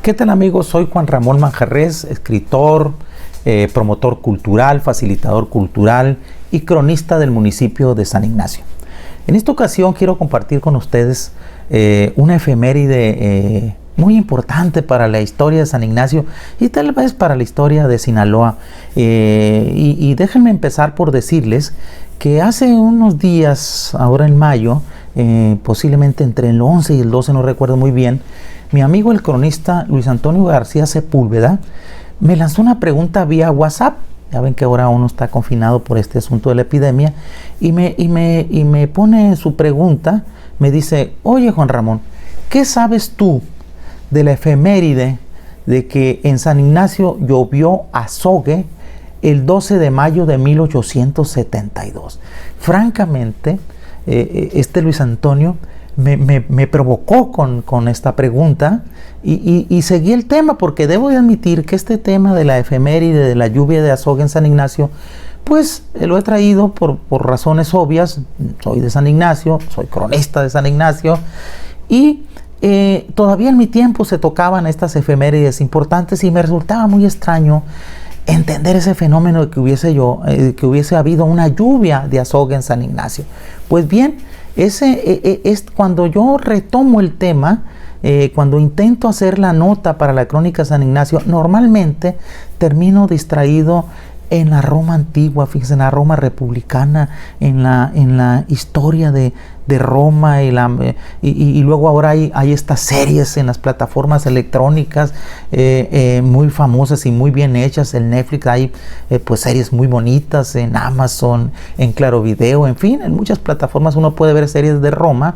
¿Qué tal, amigos? Soy Juan Ramón Manjarrés, escritor, promotor cultural, facilitador cultural y cronista del municipio de San Ignacio. En esta ocasión quiero compartir con ustedes una efeméride muy importante para la historia de San Ignacio y tal vez para la historia de Sinaloa. Y déjenme empezar por decirles que hace unos días, ahora en mayo, posiblemente entre el 11 y el 12, no recuerdo muy bien, mi amigo el cronista Luis Antonio García Sepúlveda me lanzó una pregunta vía WhatsApp. Ya ven que ahora uno está confinado por este asunto de la epidemia, y me pone su pregunta. Me dice: oye, Juan Ramón, ¿qué sabes tú de la efeméride de que en San Ignacio llovió azogue el 12 de mayo de 1872? Francamente, Luis Antonio me provocó con esta pregunta y seguí el tema, porque debo de admitir que este tema de la efeméride de la lluvia de azogue en San Ignacio, pues lo he traído por razones obvias. Soy de San Ignacio, soy cronista de San Ignacio, y todavía en mi tiempo se tocaban estas efemérides importantes y me resultaba muy extraño entender ese fenómeno de que hubiese habido una lluvia de azogue en San Ignacio. Pues bien, es cuando yo retomo el tema, cuando intento hacer la nota para la crónica de San Ignacio, normalmente termino distraído en la Roma antigua, fíjense, en la Roma republicana, en la historia de Roma, y luego ahora hay estas series en las plataformas electrónicas muy famosas y muy bien hechas. En Netflix hay pues series muy bonitas, en Amazon, en Claro Video, en fin, en muchas plataformas uno puede ver series de Roma,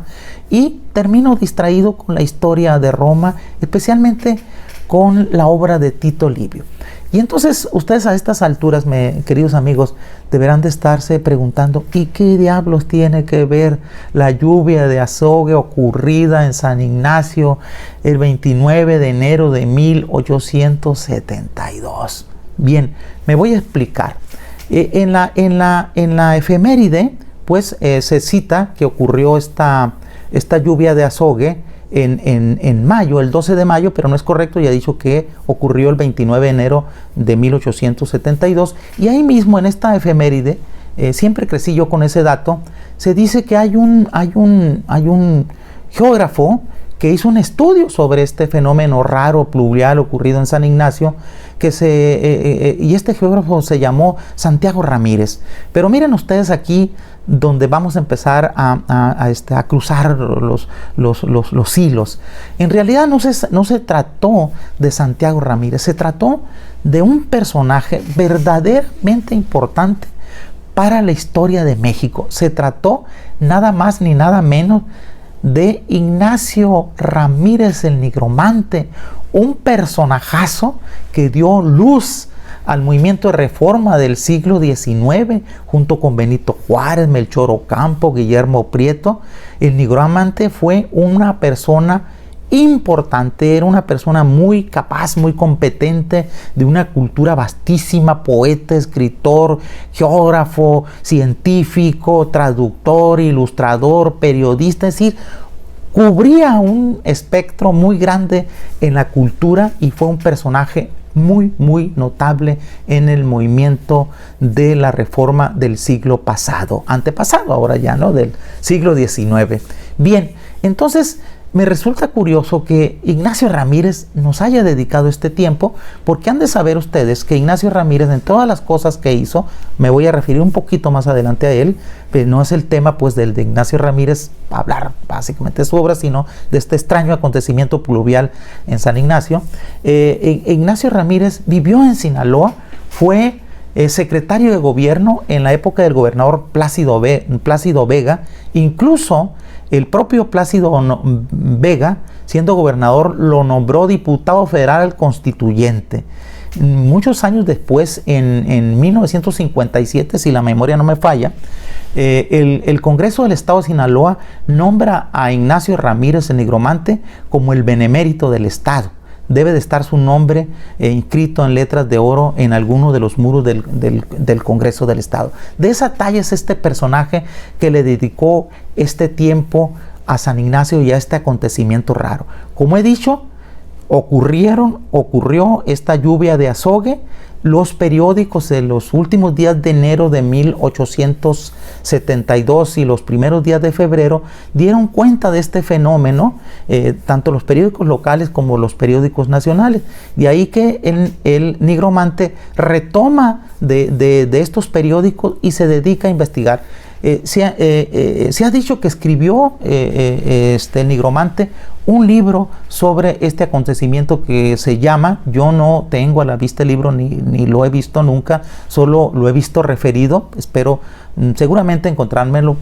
y termino distraído con la historia de Roma, especialmente con la obra de Tito Livio. Y entonces ustedes a estas alturas, queridos amigos, deberán de estarse preguntando: ¿y qué diablos tiene que ver la lluvia de azogue ocurrida en San Ignacio el 29 de enero de 1872? Bien, me voy a explicar. En la efeméride, pues se cita que ocurrió esta lluvia de azogue en mayo, el 12 de mayo, pero no es correcto. Ya he dicho que ocurrió el 29 de enero de 1872, y ahí mismo en esta efeméride, siempre crecí yo con ese dato, se dice que hay un geógrafo que hizo un estudio sobre este fenómeno raro, pluvial, ocurrido en San Ignacio, y este geógrafo se llamó Santiago Ramírez. Pero miren ustedes aquí donde vamos a empezar a cruzar los hilos. En realidad no se trató de Santiago Ramírez, se trató de un personaje verdaderamente importante para la historia de México. Se trató nada más ni nada menos de Ignacio Ramírez el Nigromante, un personajazo que dio luz al movimiento de reforma del siglo XIX, junto con Benito Juárez, Melchor Ocampo, Guillermo Prieto. El Nigromante fue una persona importante, era una persona muy capaz, muy competente, de una cultura vastísima, poeta, escritor, geógrafo, científico, traductor, ilustrador, periodista, es decir, cubría un espectro muy grande en la cultura, y fue un personaje muy, muy notable en el movimiento de la reforma del siglo antepasado, ahora ya, ¿no?, del siglo XIX. Bien, entonces me resulta curioso que Ignacio Ramírez nos haya dedicado este tiempo, porque han de saber ustedes que Ignacio Ramírez, en todas las cosas que hizo, me voy a referir un poquito más adelante a él, pero no es el tema pues del de Ignacio Ramírez hablar básicamente de su obra, sino de este extraño acontecimiento pluvial en San Ignacio. Ignacio Ramírez vivió en Sinaloa, fue secretario de gobierno en la época del gobernador Plácido Vega. Incluso el propio Plácido Vega, siendo gobernador, lo nombró diputado federal constituyente. Muchos años después, en 1957, si la memoria no me falla, el Congreso del Estado de Sinaloa nombra a Ignacio Ramírez el Nigromante como el benemérito del Estado. Debe de estar su nombre inscrito en letras de oro en alguno de los muros del Congreso del Estado. De esa talla es este personaje que le dedicó este tiempo a San Ignacio y a este acontecimiento raro. Como he dicho, ocurrió esta lluvia de azogue. Los periódicos de los últimos días de enero de 1872 y los primeros días de febrero dieron cuenta de este fenómeno, tanto los periódicos locales como los periódicos nacionales. De ahí que el nigromante retoma de estos periódicos y se dedica a investigar. Se ha dicho que escribió el nigromante un libro sobre este acontecimiento que se llama, yo no tengo a la vista el libro ni lo he visto nunca, solo lo he visto referido, espero seguramente encontrármelo.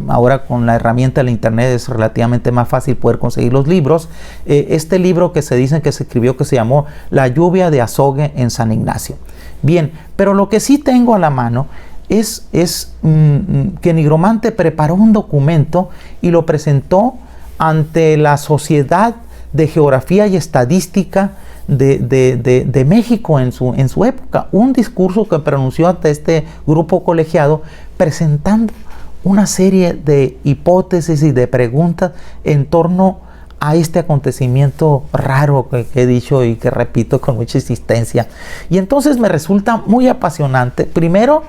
Ahora con la herramienta del internet es relativamente más fácil poder conseguir los libros. Este libro que se dice que se escribió, que se llamó La lluvia de azogue en San Ignacio. Bien, pero lo que sí tengo a la mano es que Nigromante preparó un documento y lo presentó ante la Sociedad de Geografía y Estadística de México en su época. Un discurso que pronunció ante este grupo colegiado presentando una serie de hipótesis y de preguntas en torno a este acontecimiento raro que he dicho y que repito con mucha insistencia. Y entonces me resulta muy apasionante, primero,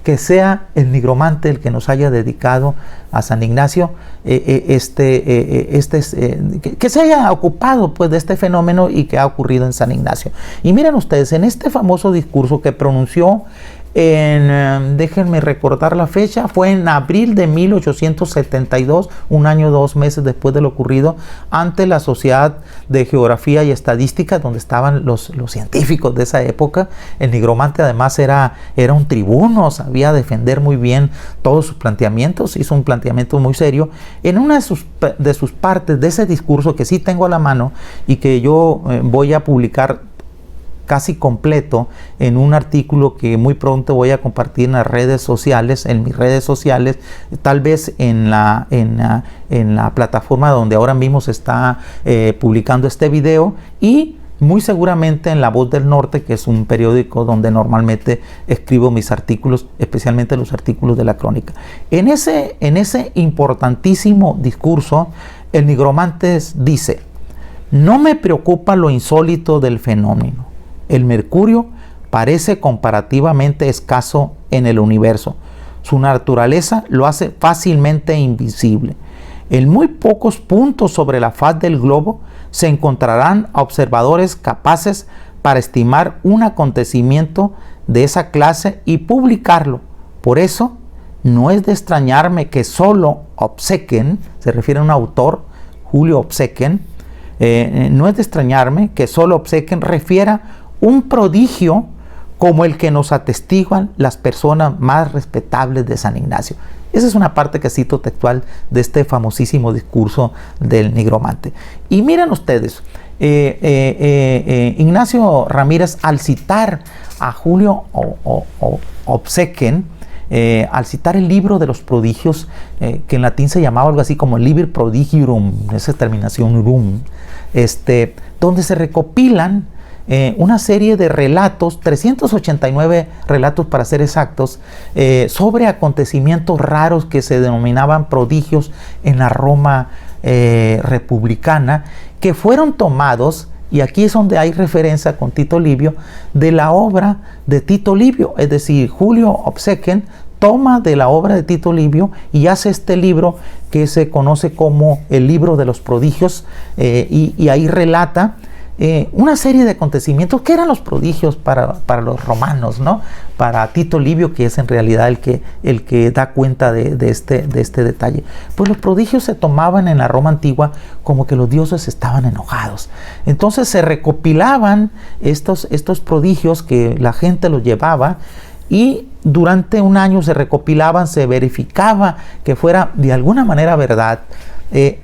que sea el nigromante el que nos haya dedicado a San Ignacio, que se haya ocupado pues de este fenómeno y que ha ocurrido en San Ignacio. Y miren ustedes, en este famoso discurso que pronunció déjenme recordar la fecha, fue en abril de 1872, un año 2 meses después de lo ocurrido, ante la Sociedad de Geografía y Estadística, donde estaban los científicos de esa época. El nigromante además era un tribuno, sabía defender muy bien todos sus planteamientos, hizo un planteamiento muy serio. En una de sus partes de ese discurso, que sí tengo a la mano y que yo voy a publicar casi completo en un artículo que muy pronto voy a compartir en las redes sociales, en mis redes sociales, tal vez en la plataforma donde ahora mismo se está publicando este video, y muy seguramente en La Voz del Norte, que es un periódico donde normalmente escribo mis artículos, especialmente los artículos de la crónica. En ese importantísimo discurso, el nigromante dice: no me preocupa lo insólito del fenómeno. El mercurio parece comparativamente escaso en el universo. Su naturaleza lo hace fácilmente invisible. En muy pocos puntos sobre la faz del globo se encontrarán observadores capaces para estimar un acontecimiento de esa clase y publicarlo. Por eso, no es de extrañarme que solo Obsequen, se refiere a un autor, Julio Obsequen, no es de extrañarme que solo Obsequen refiera un prodigio como el que nos atestiguan las personas más respetables de San Ignacio. Esa es una parte que cito textual de este famosísimo discurso del nigromante. Y miren ustedes, Ignacio Ramírez, al citar a Julio Obsequen, al citar el libro de los prodigios, que en latín se llamaba algo así como Liber Prodigium, esa terminación rum, donde se recopilan una serie de relatos, 389 relatos para ser exactos, sobre acontecimientos raros que se denominaban prodigios en la Roma republicana, que fueron tomados, y aquí es donde hay referencia con Tito Livio, de la obra de Tito Livio. Es decir, Julio Obsequen toma de la obra de Tito Livio y hace este libro que se conoce como el libro de los prodigios, y ahí relata una serie de acontecimientos que eran los prodigios para los romanos, ¿no? Para Tito Livio, que es en realidad el que da cuenta de este detalle. Pues los prodigios se tomaban en la Roma antigua como que los dioses estaban enojados. Entonces se recopilaban estos prodigios que la gente los llevaba, y durante un año se recopilaban, se verificaba que fuera de alguna manera verdad,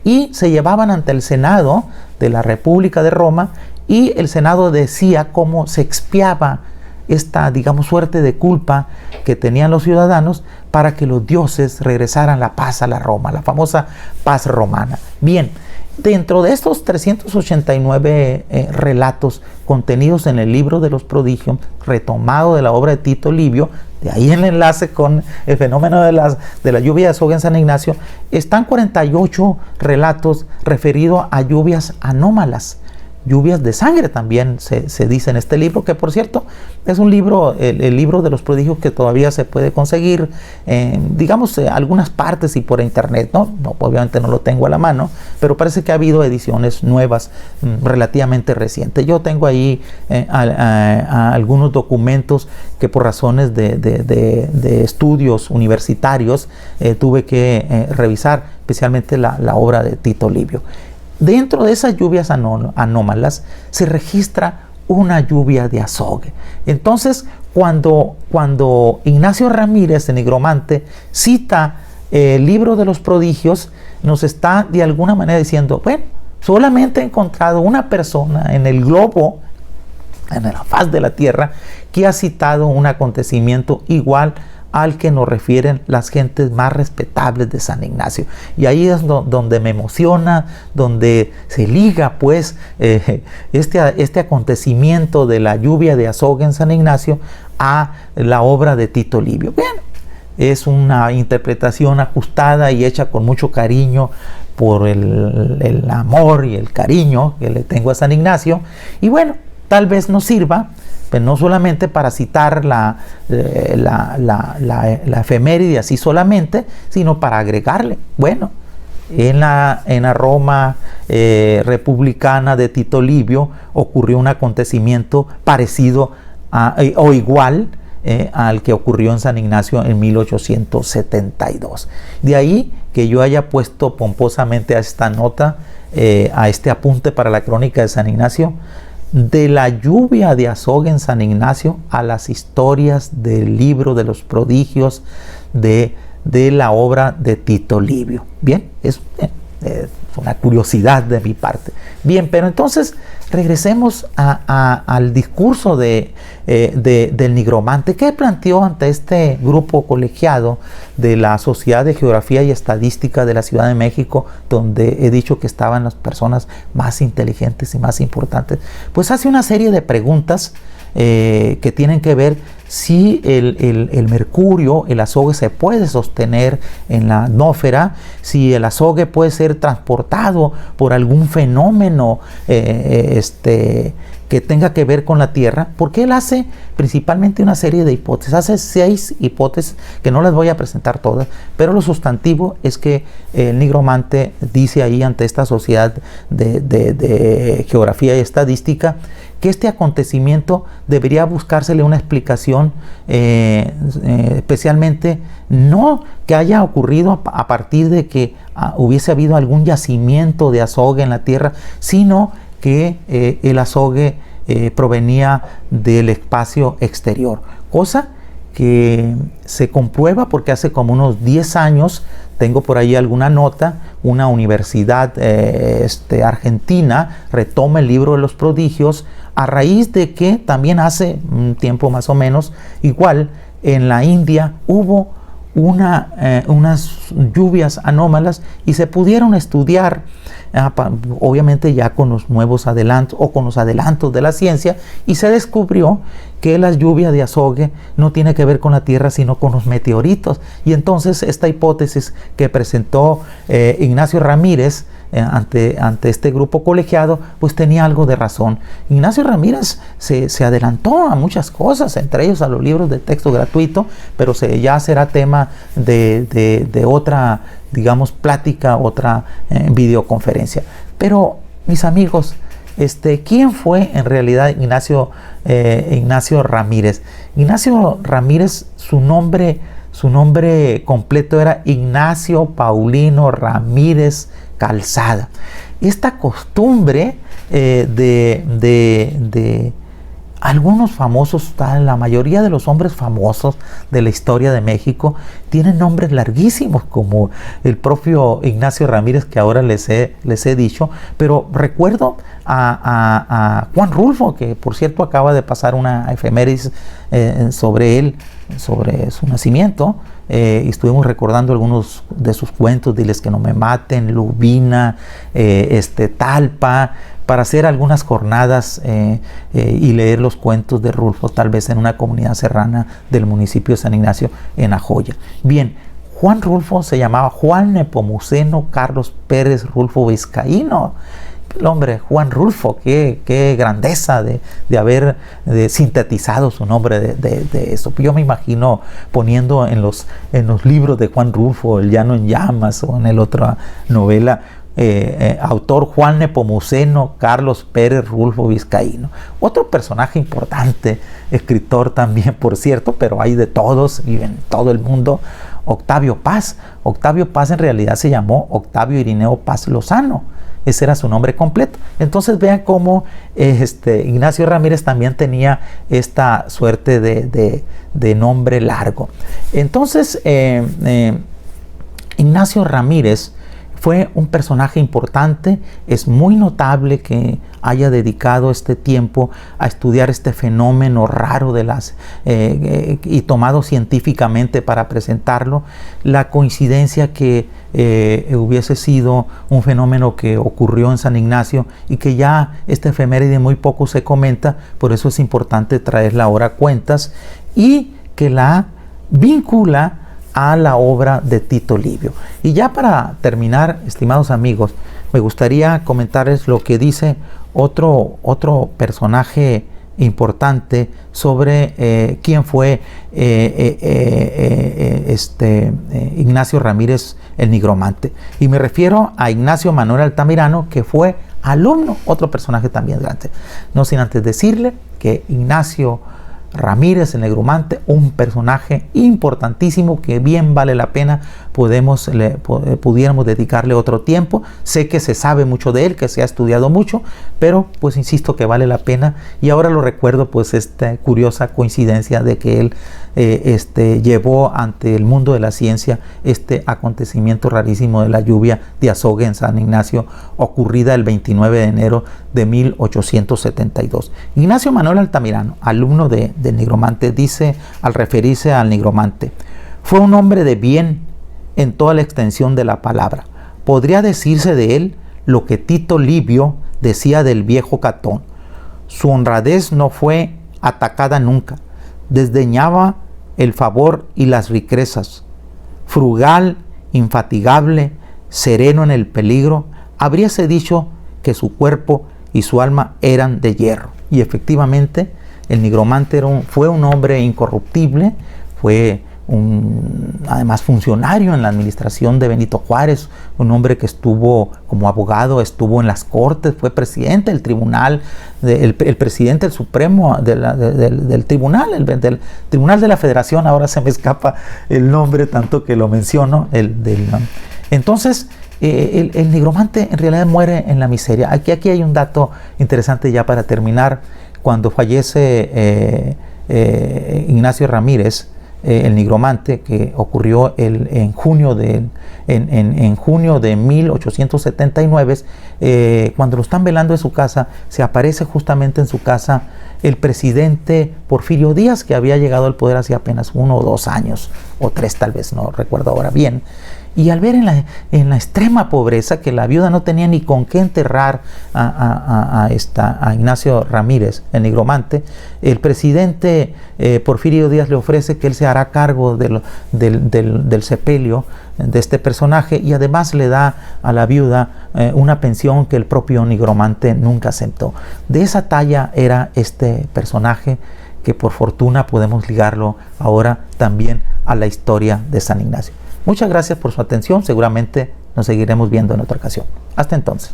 y se llevaban ante el Senado de la República de Roma, y el Senado decía cómo se expiaba esta, digamos, suerte de culpa que tenían los ciudadanos para que los dioses regresaran la paz a la Roma, la famosa paz romana. Bien, dentro de estos 389 relatos contenidos en el libro de los prodigios, retomado de la obra de Tito Livio, de ahí el enlace con el fenómeno de la lluvia de azogue en San Ignacio, están 48 relatos referidos a lluvias anómalas, lluvias de sangre, también se dice en este libro, que por cierto es un libro, el libro de los prodigios, que todavía se puede conseguir en, digamos, algunas partes y por internet, ¿no? Obviamente no lo tengo a la mano, pero parece que ha habido ediciones nuevas relativamente recientes. Yo tengo ahí algunos documentos que por razones de estudios universitarios tuve que revisar, especialmente la obra de Tito Livio. Dentro de esas lluvias anómalas se registra una lluvia de azogue. Entonces, cuando Ignacio Ramírez, el nigromante, cita el libro de los prodigios, nos está de alguna manera diciendo, bueno, solamente he encontrado una persona en el globo, en la faz de la tierra, que ha citado un acontecimiento igual al que nos refieren las gentes más respetables de San Ignacio. Y ahí es donde me emociona, donde se liga pues este acontecimiento de la lluvia de azogue en San Ignacio a la obra de Tito Livio. Bien, es una interpretación ajustada y hecha con mucho cariño por el amor y el cariño que le tengo a San Ignacio. Y bueno, tal vez nos sirva, pero no solamente para citar la efeméride así solamente, sino para agregarle, bueno, en la Roma republicana de Tito Livio ocurrió un acontecimiento parecido o igual al que ocurrió en San Ignacio en 1872. De ahí que yo haya puesto pomposamente a esta nota, a este apunte para la crónica de San Ignacio, de la lluvia de azogue en San Ignacio a las historias del libro de los prodigios de la obra de Tito Livio. Bien, es una curiosidad de mi parte. Bien, pero entonces regresemos al discurso del nigromante que planteó ante este grupo colegiado de la Sociedad de Geografía y Estadística de la Ciudad de México, donde he dicho que estaban las personas más inteligentes y más importantes. Pues hace una serie de preguntas que tienen que ver si el mercurio, el azogue, se puede sostener en la atmósfera, si el azogue puede ser transportado por algún fenómeno que tenga que ver con la Tierra, porque él hace principalmente una serie de hipótesis. Hace 6 hipótesis que no las voy a presentar todas, pero lo sustantivo es que el nigromante dice ahí ante esta Sociedad de Geografía y Estadística que este acontecimiento debería buscársele una explicación, especialmente no que haya ocurrido a partir de que hubiese habido algún yacimiento de azogue en la Tierra, sino que el azogue provenía del espacio exterior, cosa que se comprueba porque hace como unos 10 años, tengo por ahí alguna nota, una universidad argentina retoma el libro de los prodigios a raíz de que también hace un tiempo más o menos, igual en la India hubo unas lluvias anómalas y se pudieron estudiar, obviamente ya con los nuevos adelantos o con los adelantos de la ciencia, y se descubrió que la lluvia de azogue no tiene que ver con la Tierra sino con los meteoritos. Y entonces esta hipótesis que presentó Ignacio Ramírez ante este grupo colegiado, pues tenía algo de razón. Ignacio Ramírez se adelantó a muchas cosas, entre ellos a los libros de texto gratuito, pero ya será tema de otra, digamos, plática, otra videoconferencia. Pero, mis amigos, ¿quién fue en realidad Ignacio Ramírez? Ignacio Ramírez, su nombre completo era Ignacio Paulino Ramírez Calzada. Esta costumbre de algunos famosos, la mayoría de los hombres famosos de la historia de México tienen nombres larguísimos, como el propio Ignacio Ramírez, que ahora les he dicho, pero recuerdo a Juan Rulfo, que por cierto acaba de pasar una efemérides sobre él, sobre su nacimiento, y estuvimos recordando algunos de sus cuentos, Diles que no me maten, Lubina, Talpa, para hacer algunas jornadas y leer los cuentos de Rulfo, tal vez en una comunidad serrana del municipio de San Ignacio, en Ajoya. Bien, Juan Rulfo se llamaba Juan Nepomuceno Carlos Pérez Rulfo Vizcaíno. el hombre Juan Rulfo, qué grandeza de haber sintetizado su nombre de eso. Yo me imagino poniendo en los libros de Juan Rulfo, El Llano en Llamas, o en la otra novela, autor Juan Nepomuceno Carlos Pérez Rulfo Vizcaíno. Otro personaje importante, escritor también, por cierto, pero hay de todos y en todo el mundo, Octavio Paz. Octavio Paz en realidad se llamó Octavio Irineo Paz Lozano. Ese era su nombre completo. Entonces vean cómo Ignacio Ramírez también tenía esta suerte de nombre largo. Entonces Ignacio Ramírez fue un personaje importante. Es muy notable que haya dedicado este tiempo a estudiar este fenómeno raro de y tomado científicamente para presentarlo. La coincidencia que hubiese sido un fenómeno que ocurrió en San Ignacio y que ya esta efeméride muy poco se comenta, por eso es importante traerla ahora a cuentas, y que la vincula a la obra de Tito Livio. Y ya para terminar, estimados amigos, me gustaría comentarles lo que dice otro personaje importante sobre quién fue Ignacio Ramírez el Nigromante. Y me refiero a Ignacio Manuel Altamirano, que fue alumno, otro personaje también grande. No sin antes decirle que Ignacio Ramírez el Nigromante, un personaje importantísimo que bien vale la pena pudiéramos dedicarle otro tiempo. Sé que se sabe mucho de él, que se ha estudiado mucho, pero pues insisto que vale la pena. Y ahora lo recuerdo, pues esta curiosa coincidencia de que él llevó ante el mundo de la ciencia este acontecimiento rarísimo de la lluvia de azogue en San Ignacio, ocurrida el 29 de enero de 1872. Ignacio Manuel Altamirano, alumno del Nigromante, dice al referirse al Nigromante: fue un hombre de bien en toda la extensión de la palabra. Podría decirse de él lo que Tito Livio decía del viejo Catón: su honradez no fue atacada nunca, desdeñaba el favor y las riquezas, frugal, infatigable, sereno en el peligro, habríase dicho que su cuerpo y su alma eran de hierro. Y efectivamente el Nigromante fue un hombre incorruptible, fue además funcionario en la administración de Benito Juárez, un hombre que estuvo como abogado, estuvo en las cortes, fue presidente del tribunal, el presidente del Supremo del tribunal, del Tribunal de la Federación. Ahora se me escapa el nombre tanto que lo menciono. Entonces el Nigromante en realidad muere en la miseria. Aquí hay un dato interesante ya para terminar. Cuando fallece Ignacio Ramírez el Nigromante, que ocurrió en junio de 1879, cuando lo están velando en su casa, se aparece justamente en su casa el presidente Porfirio Díaz, que había llegado al poder hace apenas 1 o 2 años, o 3 tal vez, no recuerdo ahora bien. Y al ver en la extrema pobreza, que la viuda no tenía ni con qué enterrar a Ignacio Ramírez, el Nigromante, el presidente Porfirio Díaz le ofrece que él se hará cargo del sepelio de este personaje, y además le da a la viuda una pensión que el propio Nigromante nunca aceptó. De esa talla era este personaje, que por fortuna podemos ligarlo ahora también a la historia de San Ignacio. Muchas gracias por su atención. Seguramente nos seguiremos viendo en otra ocasión. Hasta entonces.